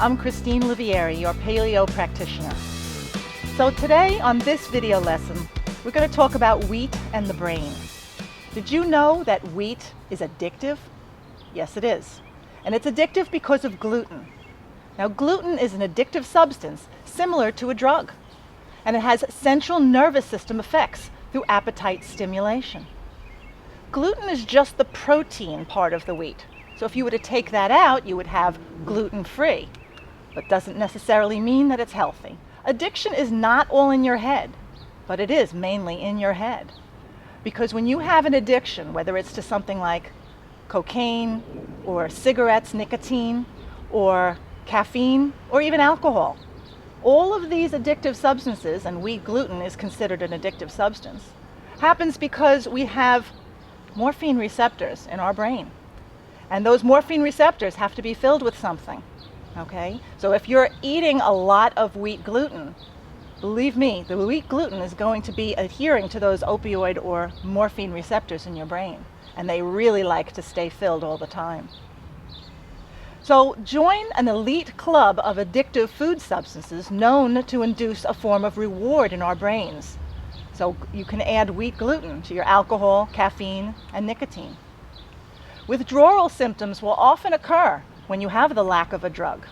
I'm Christine Livieri, your paleo practitioner. So today on this video lesson, we're going to talk about wheat and the brain. Did you know that wheat is addictive? Yes, it is. And it's addictive because of gluten. Now, gluten is an addictive substance similar to a drug, and it has central nervous system effects through appetite stimulation. Gluten is just the protein part of the wheat. So if you were to take that out, you would have gluten-free, but doesn't necessarily mean that it's healthy. Addiction is not all in your head, but it is mainly in your head. Because when you have an addiction, whether it's to something like cocaine or cigarettes, nicotine, or caffeine, or even alcohol, all of these addictive substances, and wheat gluten is considered an addictive substance, happens because we have morphine receptors in our brain. And those morphine receptors have to be filled with something, okay? So if you're eating a lot of wheat gluten, believe me, the wheat gluten is going to be adhering to those opioid or morphine receptors in your brain. And they really like to stay filled all the time. So join an elite club of addictive food substances known to induce a form of reward in our brains. So you can add wheat gluten to your alcohol, caffeine, and nicotine. Withdrawal symptoms will often occur when you have the lack of a drug.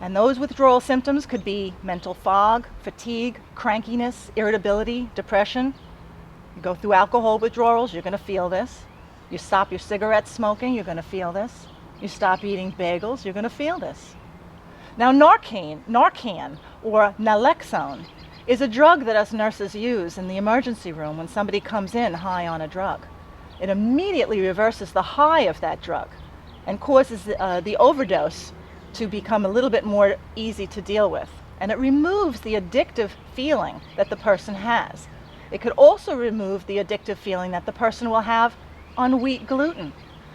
And those withdrawal symptoms could be mental fog, fatigue, crankiness, irritability, depression. You go through alcohol withdrawals, you're going to feel this. You stop your cigarette smoking, you're going to feel this. You stop eating bagels, you're going to feel this. Now Narcan or naloxone is a drug that us nurses use in the emergency room when somebody comes in high on a drug. It immediately reverses the high of that drug and causes the overdose to become a little bit more easy to deal with. And it removes the addictive feeling that the person has. It could also remove the addictive feeling that the person will have on wheat gluten.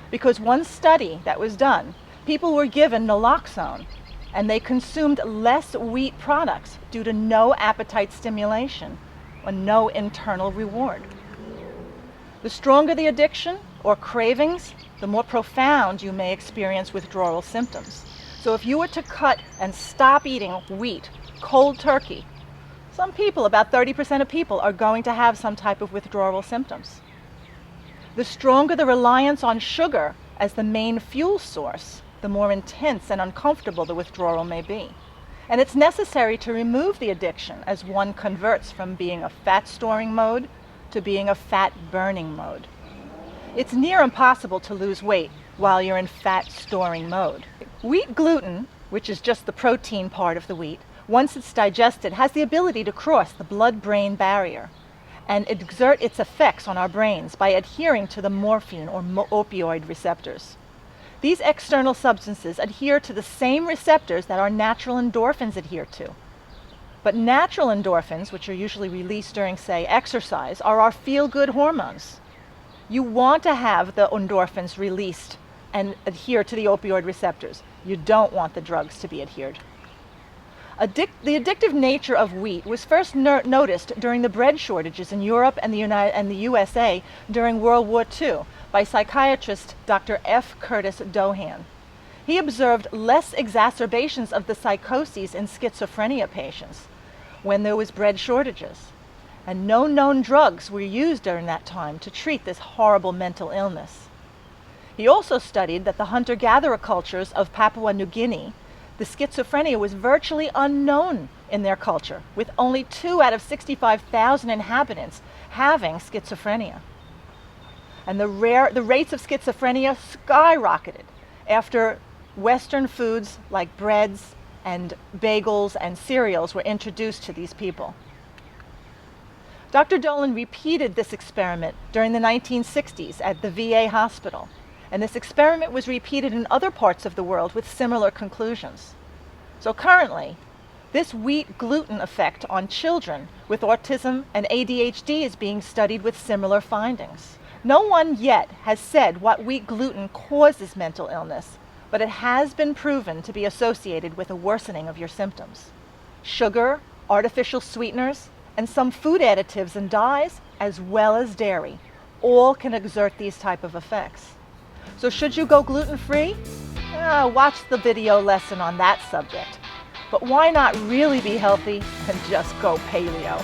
Because one study that was done, people were given naloxone and they consumed less wheat products due to no appetite stimulation or no internal reward. The stronger the addiction or cravings, the more profound you may experience withdrawal symptoms. So if you were to cut and stop eating wheat cold turkey, some people, about 30% of people, are going to have some type of withdrawal symptoms. The stronger the reliance on sugar as the main fuel source, the more intense and uncomfortable the withdrawal may be. And it's necessary to remove the addiction as one converts from being a fat storing mode to being a fat burning mode. It's near impossible to lose weight while you're in fat storing mode. Wheat gluten, which is just the protein part of the wheat, once it's digested, has the ability to cross the blood-brain barrier and exert its effects on our brains by adhering to the morphine or opioid receptors. These external substances adhere to the same receptors that our natural endorphins adhere to. But natural endorphins, which are usually released during, say, exercise, are our feel-good hormones. You want to have the endorphins released and adhere to the opioid receptors. You don't want the drugs to be adhered. The addictive nature of wheat was first noticed during the bread shortages in Europe and the USA during World War II by psychiatrist Dr. F. Curtis Dohan. He observed less exacerbations of the psychoses in schizophrenia patients when there was bread shortages. And no known drugs were used during that time to treat this horrible mental illness. He also studied that the hunter-gatherer cultures of Papua New Guinea, the schizophrenia was virtually unknown in their culture, with only 2 out of 65,000 inhabitants having schizophrenia. And the rates of schizophrenia skyrocketed after Western foods like breads and bagels and cereals were introduced to these people. Dr. Dolan repeated this experiment during the 1960s at the VA hospital, and this experiment was repeated in other parts of the world with similar conclusions. So currently, this wheat gluten effect on children with autism and ADHD is being studied with similar findings. No one yet has said what wheat gluten causes mental illness, but it has been proven to be associated with a worsening of your symptoms. Sugar, artificial sweeteners, and some food additives and dyes, as well as dairy, all can exert these type of effects. So should you go gluten-free? Watch the video lesson on that subject. But why not really be healthy and just go paleo?